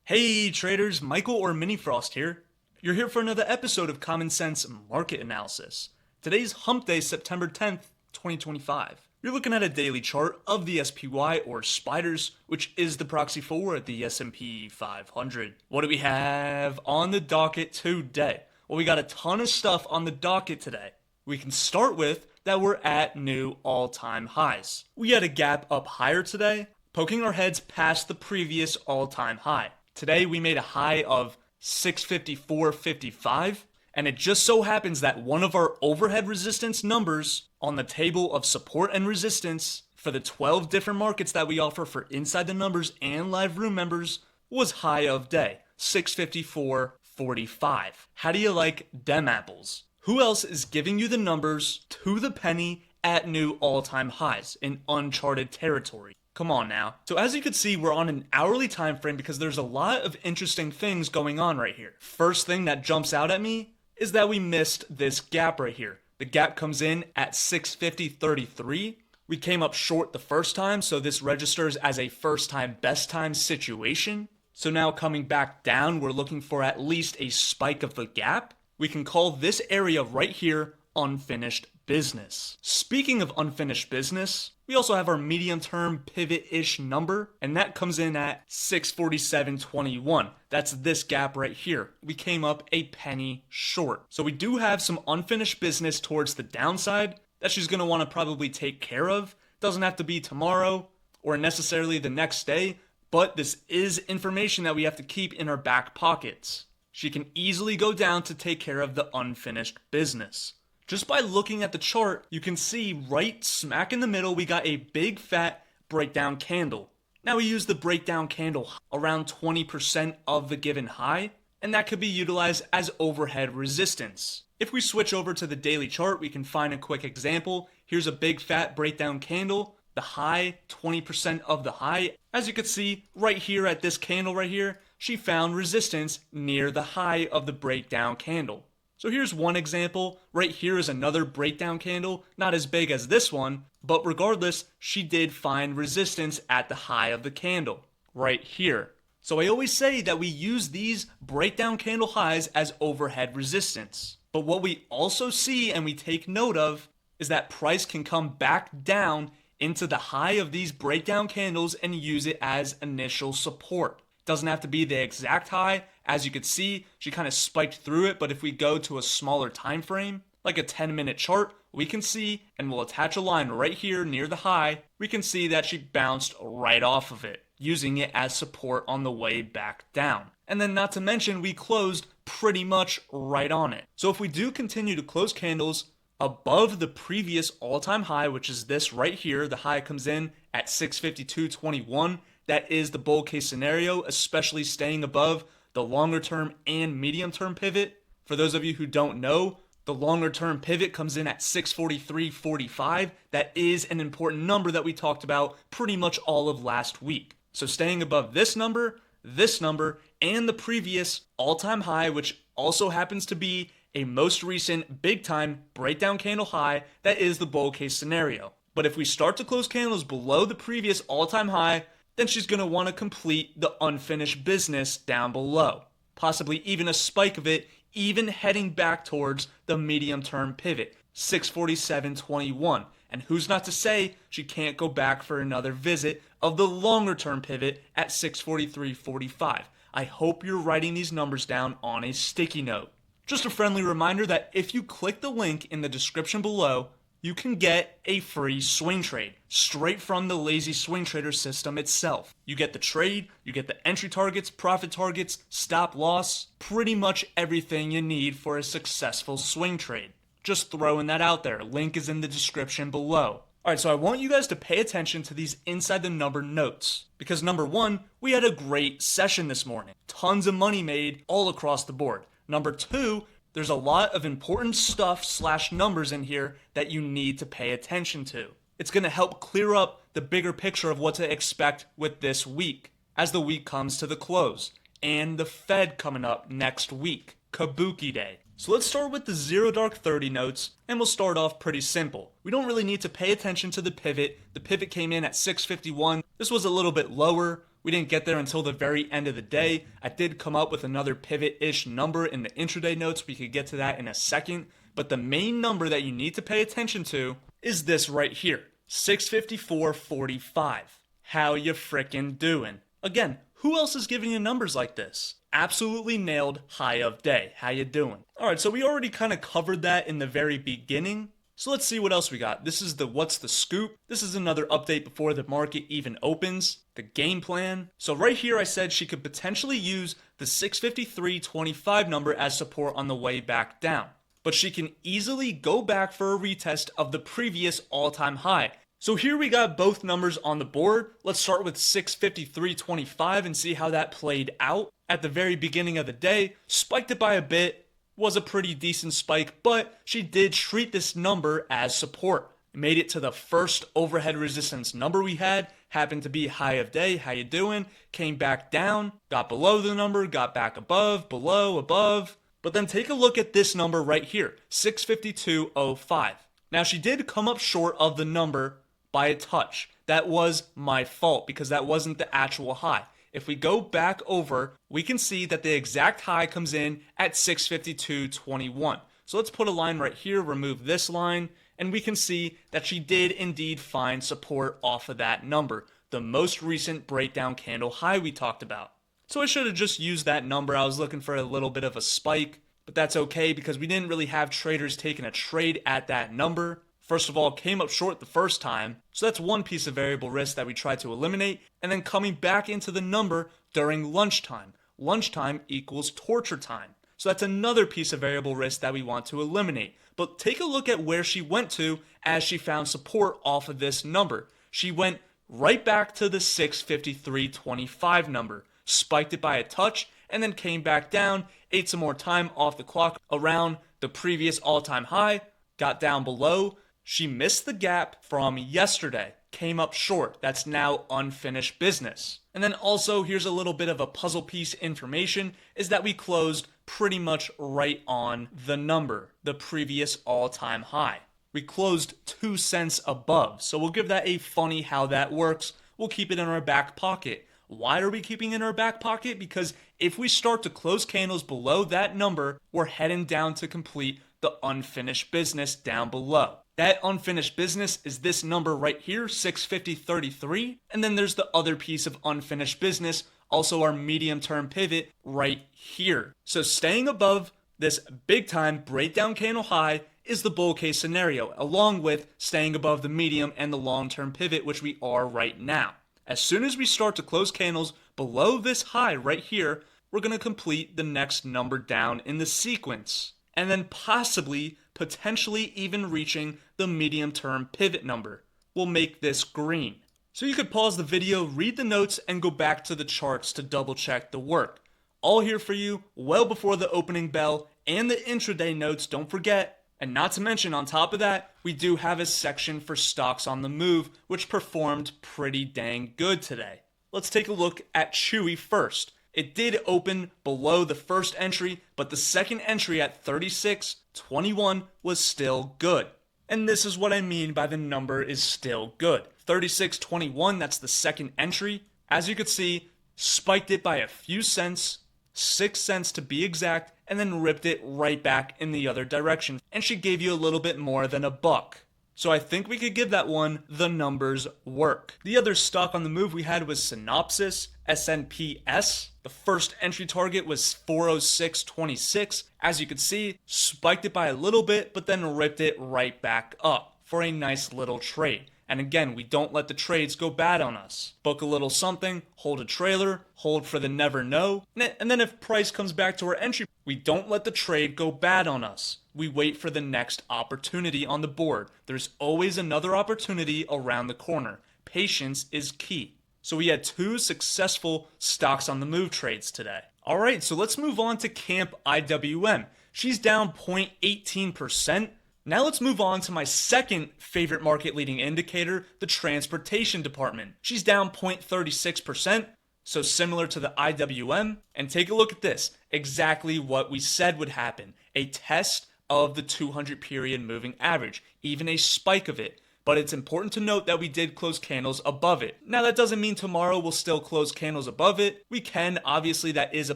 Hey traders, Michael or Mini Frost here. You're here for another episode of Common Sense Market Analysis. Today's Hump Day, September 10th, 2025. You're looking at a daily chart of the SPY or Spiders, which is the proxy for the S&P 500. What do we have on the docket today? Well, we got a ton of stuff on the docket today. We can start with that we're at new all-time highs. We had a gap up higher today, poking our heads past the previous all-time high. Today we made a high of 654.55, and it just so happens that one of our overhead resistance numbers on the table of support and resistance for the 12 different markets that we offer for Inside the Numbers and Live Room members was high of day, 654.45. How do you like dem apples? Who else is giving you the numbers to the penny at new all-time highs in uncharted territory? Come on now. So as you can see, we're on an hourly time frame because there's a lot of interesting things going on right here. First thing that jumps out at me is that we missed this gap right here. The gap comes in at 650.33. We came up short the first time, so this registers as a first time, best time situation. So now coming back down, we're looking for at least a spike of the gap. We can call this area right here unfinished business. Speaking of unfinished business, we also have our medium-term pivot-ish number, and that comes in at 647.21. That's this gap right here. We came up a penny short. So we do have some unfinished business towards the downside that she's going to want to probably take care of. Doesn't have to be tomorrow or necessarily the next day, but this is information that we have to keep in our back pockets. She can easily go down to take care of the unfinished business. Just by looking at the chart, you can see right smack in the middle, we got a big fat breakdown candle. Now we use the breakdown candle around 20% of the given high, and that could be utilized as overhead resistance. If we switch over to the daily chart, we can find a quick example. Here's a big fat breakdown candle, the high, 20% of the high. As you can see right here at this candle right here, she found resistance near the high of the breakdown candle. So here's one example. Right here is another breakdown candle, not as big as this one, but regardless, she did find resistance at the high of the candle, right here. So I always say that we use these breakdown candle highs as overhead resistance. But what we also see and we take note of is that price can come back down into the high of these breakdown candles and use it as initial support. Doesn't have to be the exact high. As you can see, she kind of spiked through it, but if we go to a smaller time frame, like a 10-minute chart, we can see, and we'll attach a line right here near the high, we can see that she bounced right off of it, using it as support on the way back down. And then not to mention, we closed pretty much right on it. So if we do continue to close candles above the previous all-time high, which is this right here, the high comes in at 652.21, that is the bull case scenario, especially staying above the longer term and medium term pivot. For those of you who don't know, the longer term pivot comes in at 643.45. That is an important number that we talked about pretty much all of last week. So staying above this number, and the previous all-time high, which also happens to be a most recent big time breakdown candle high, that is the bull case scenario. But if we start to close candles below the previous all-time high, then she's going to want to complete the unfinished business down below. Possibly even a spike of it, even heading back towards the medium-term pivot, 647.21. And who's not to say she can't go back for another visit of the longer-term pivot at 643.45. I hope you're writing these numbers down on a sticky note. Just a friendly reminder that if you click the link in the description below, you can get a free swing trade straight from the Lazy Swing Trader system itself. You get the trade, you get the entry targets, profit targets, stop loss, pretty much everything you need for a successful swing trade. Just throwing that out there. Link is in the description below. Alright, so I want you guys to pay attention to these inside the number notes. Because number one, we had a great session this morning. Tons of money made all across the board. Number two, there's a lot of important stuff / numbers in here that you need to pay attention to. It's going to help clear up the bigger picture of what to expect with this week as the week comes to the close. And the Fed coming up next week, Kabuki Day. So let's start with the 0 dark 30 notes, and we'll start off pretty simple. We don't really need to pay attention to the pivot. The pivot came in at 651. This was a little bit lower. We didn't get there until the very end of the day. I did come up with another pivot-ish number in the intraday notes. We could get to that in a second. But the main number that you need to pay attention to is this right here, 654.45. How you frickin' doing? Again, who else is giving you numbers like this? Absolutely nailed high of day. How you doing? Alright, so we already kind of covered that in the very beginning. So let's see what else we got. This is the what's the scoop. This is another update before the market even opens. The game plan. So right here I said she could potentially use the 653.25 number as support on the way back down. But she can easily go back for a retest of the previous all-time high. So here we got both numbers on the board. Let's start with 653.25 and see how that played out. At the very beginning of the day, spiked it by a bit. Was a pretty decent spike, but she did treat this number as support. Made it to the first overhead resistance number we had, happened to be high of day. How you doing? Came back down, got below the number, got back above, below, above. But then take a look at this number right here, 652.05. Now she did come up short of the number by a touch. That was my fault because that wasn't the actual high. If we go back over, we can see that the exact high comes in at 652.21. So let's put a line right here, remove this line, and we can see that she did indeed find support off of that number, the most recent breakdown candle high we talked about. So I should have just used that number. I was looking for a little bit of a spike, but that's okay because we didn't really have traders taking a trade at that number. First of all, came up short the first time, so that's one piece of variable risk that we tried to eliminate, and then coming back into the number during lunchtime. Lunchtime equals torture time. So that's another piece of variable risk that we want to eliminate. But take a look at where she went to as she found support off of this number. She went right back to the 653.25 number, spiked it by a touch, and then came back down, ate some more time off the clock around the previous all-time high, got down below. She missed the gap from yesterday, came up short. That's now unfinished business. And then also, here's a little bit of a puzzle piece information, is that we closed pretty much right on the number, the previous all-time high. We closed 2 cents above, so we'll give that a funny how that works. We'll keep it in our back pocket. Why are we keeping it in our back pocket? Because if we start to close candles below that number, we're heading down to complete the unfinished business down below. That unfinished business is this number right here, 650.33. And then there's the other piece of unfinished business, also our medium-term pivot right here. So staying above this big-time breakdown candle high is the bull case scenario, along with staying above the medium and the long-term pivot, which we are right now. As soon as we start to close candles below this high right here, we're going to complete the next number down in the sequence. And then possibly, potentially even reaching the medium-term pivot number. We'll make this green. So you could pause the video, read the notes, and go back to the charts to double-check the work. All here for you well before the opening bell and the intraday notes, don't forget. And not to mention, on top of that, we do have a section for stocks on the move, which performed pretty dang good today. Let's take a look at Chewy first. It did open below the first entry, but the second entry at 36.21 was still good. And this is what I mean by the number is still good. 36.21, that's the second entry. As you can see, spiked it by a few cents, 6 cents to be exact, and then ripped it right back in the other direction. And she gave you a little bit more than a buck. So I think we could give that one the numbers work. The other stock on the move we had was Synopsys, SNPS. The first entry target was 406.26. As you can see, spiked it by a little bit, but then ripped it right back up for a nice little trade. And again, we don't let the trades go bad on us. Book a little something, hold a trailer, hold for the never know, and then if price comes back to our entry, we don't let the trade go bad on us. We wait for the next opportunity on the board. There's always another opportunity around the corner. Patience is key. So we had 2 successful stocks on the move trades today. All right, so let's move on to Camp IWM. She's down 0.18%. Now let's move on to my second favorite market leading indicator, the transportation department. She's down 0.36%, so similar to the IWM. And take a look at this, exactly what we said would happen. A test of the 200 period moving average, even a spike of it. but it's important to note that we did close candles above it. Now that doesn't mean tomorrow we'll still close candles above it. We can, obviously that is a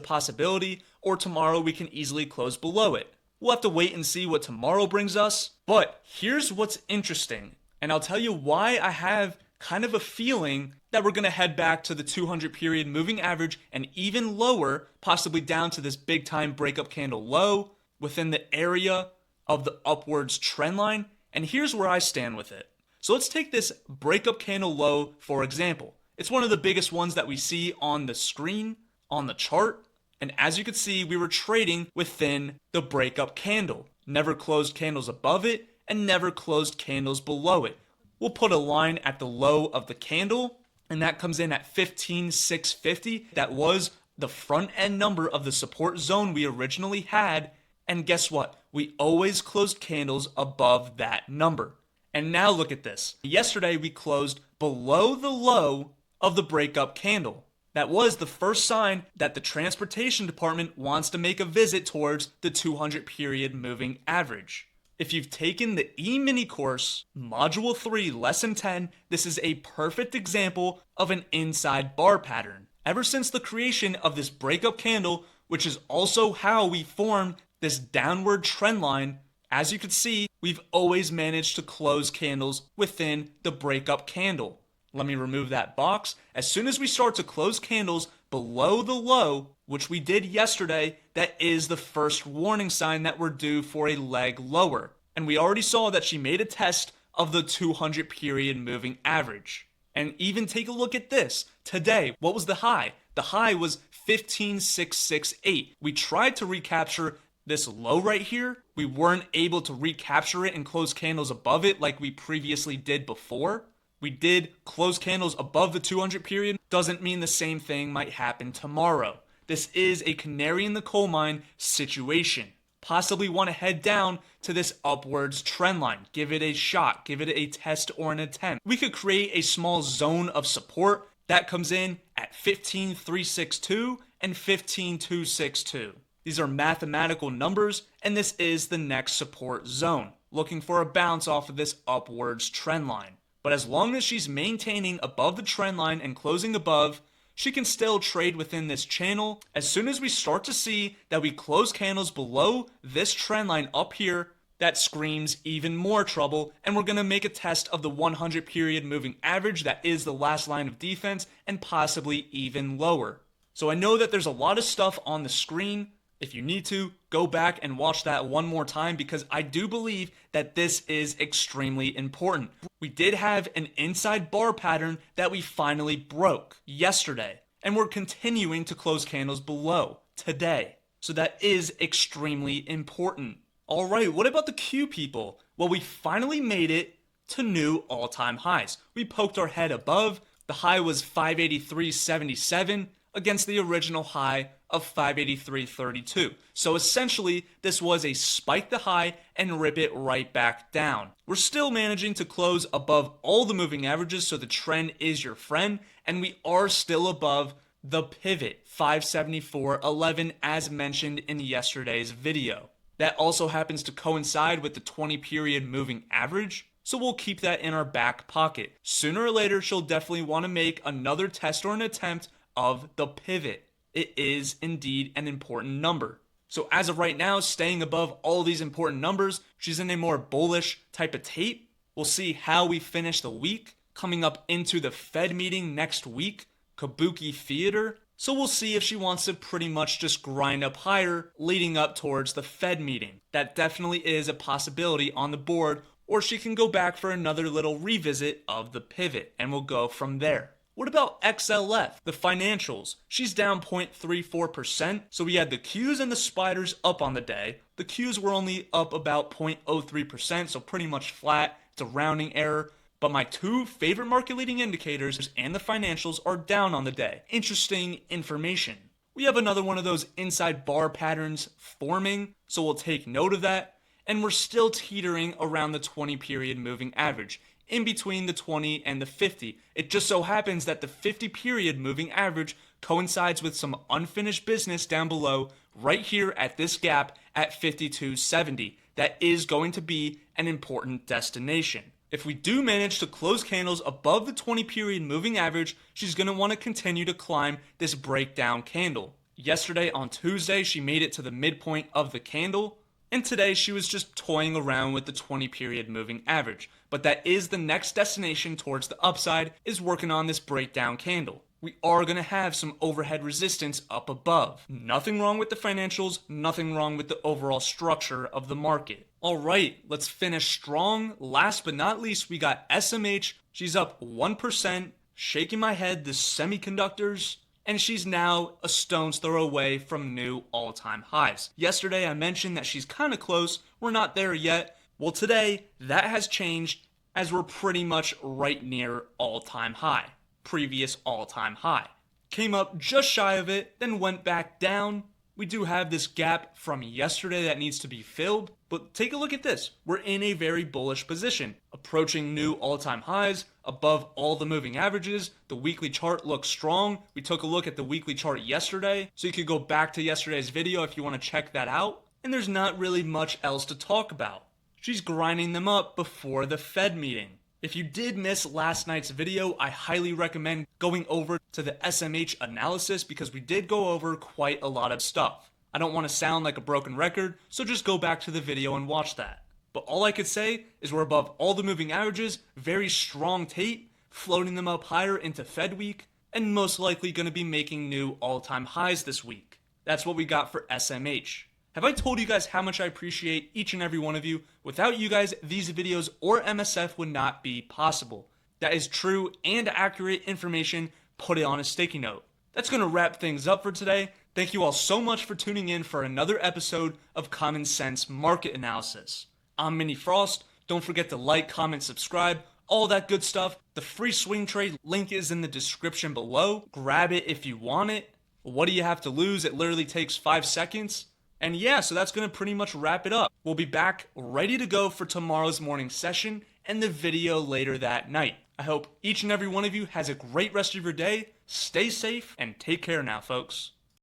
possibility, or tomorrow we can easily close below it. We'll have to wait and see what tomorrow brings us, but here's what's interesting, and I'll tell you why I have kind of a feeling that we're going to head back to the 200 period moving average and even lower, possibly down to this big time breakup candle low within the area of the upwards trend line. And here's where I stand with it. So let's take this breakup candle low for example. It's one of the biggest ones that we see on the screen, on the chart. And as you can see, we were trading within the breakup candle. Never closed candles above it and never closed candles below it. We'll put a line at the low of the candle, and that comes in at 15,650. That was the front end number of the support zone we originally had. And guess what? We always closed candles above that number. And now look at this. Yesterday we closed below the low of the breakup candle. That was the first sign that the transportation department wants to make a visit towards the 200 period moving average. If you've taken the E-mini course, Module 3, Lesson 10, this is a perfect example of an inside bar pattern. Ever since the creation of this breakup candle, which is also how we formed this downward trend line, as you can see, we've always managed to close candles within the breakup candle. Let me remove that box. As soon as we start to close candles below the low, which we did yesterday, that is the first warning sign that we're due for a leg lower. And we already saw that she made a test of the 200 period moving average. And even take a look at this. Today, what was the high? The high was 15,668. We tried to recapture this low right here. We weren't able to recapture it and close candles above it like we previously did before. We did close candles above the 200 period. Doesn't mean the same thing might happen tomorrow. This is a canary in the coal mine situation. Possibly want to head down to this upwards trend line. Give it a shot. Give it a test or an attempt. We could create a small zone of support that comes in at 15,362 and 15,262. These are mathematical numbers, and this is the next support zone. Looking for a bounce off of this upwards trend line. But as long as she's maintaining above the trend line and closing above, she can still trade within this channel. As soon as we start to see that we close candles below this trend line up here, that screams even more trouble, and we're going to make a test of the 100 period moving average that is the last line of defense, and possibly even lower. So I know that there's a lot of stuff on the screen. If you need to, go back and watch that one more time, because I do believe that this is extremely important. We did have an inside bar pattern that we finally broke yesterday, and we're continuing to close candles below today. So that is extremely important. All right, what about the Q people? Well, we finally made it to new all-time highs. We poked our head above. The high was 583.77 against the original high of 583.32. So essentially, this was a spike the high and rip it right back down. We're still managing to close above all the moving averages, so the trend is your friend, and we are still above the pivot, 574.11, as mentioned in yesterday's video. That also happens to coincide with the 20 period moving average, so we'll keep that in our back pocket. Sooner or later, she'll definitely want to make another test or an attempt of the pivot. It is indeed an important number. So as of right now, staying above all these important numbers, she's in a more bullish type of tape. We'll see how we finish the week. Coming up into the Fed meeting next week, Kabuki Theater. So we'll see if she wants to pretty much just grind up higher leading up towards the Fed meeting. That definitely is a possibility on the board, or she can go back for another little revisit of the pivot, and we'll go from there. What about XLF, the financials? She's down 0.34%, so we had the Qs and the spiders up on the day. The Qs were only up about 0.03%, so pretty much flat. It's a rounding error. But my two favorite market leading indicators and the financials are down on the day. Interesting information. We have another one of those inside bar patterns forming, so we'll take note of that. And we're still teetering around the 20 period moving average, in between the 20 and the 50. It just so happens that the 50 period moving average coincides with some unfinished business down below right here at this gap at 52.70. That is going to be an important destination. If we do manage to close candles above the 20 period moving average, she's going to want to continue to climb this breakdown candle. Yesterday on Tuesday, she made it to the midpoint of the candle, and today she was just toying around with the 20 period moving average. But that is the next destination towards the upside, is working on this breakdown candle. We are going to have some overhead resistance up above. Nothing wrong with the financials, nothing wrong with the overall structure of the market. Alright, let's finish strong. Last but not least, we got SMH. She's up 1%, shaking my head, the semiconductors, and she's now a stone's throw away from new all-time highs. Yesterday I mentioned that she's kind of close, we're not there yet. Well, today that has changed, as we're pretty much right near all-time high. Previous all-time high. Came up just shy of it, then went back down. We do have this gap from yesterday that needs to be filled, but take a look at this. We're in a very bullish position, approaching new all-time highs, above all the moving averages. The weekly chart looks strong. We took a look at the weekly chart yesterday, so you could go back to yesterday's video if you want to check that out. And there's not really much else to talk about. She's grinding them up before the Fed meeting. If you did miss last night's video, I highly recommend going over to the SMH analysis because we did go over quite a lot of stuff. I don't want to sound like a broken record, so just go back to the video and watch that. But all I could say is we're above all the moving averages, very strong tape, floating them up higher into Fed week, and most likely going to be making new all-time highs this week. That's what we got for SMH. Have I told you guys how much I appreciate each and every one of you? Without you guys, these videos or MSF would not be possible. That is true and accurate information. Put it on a sticky note. That's going to wrap things up for today. Thank you all so much for tuning in for another episode of Common Sense Market Analysis. I'm Mini Frost. Don't forget to like, comment, subscribe, all that good stuff. The free swing trade link is in the description below. Grab it if you want it. What do you have to lose? It literally takes 5 seconds. And yeah, so that's going to pretty much wrap it up. We'll be back ready to go for tomorrow's morning session and the video later that night. I hope each and every one of you has a great rest of your day. Stay safe and take care now, folks.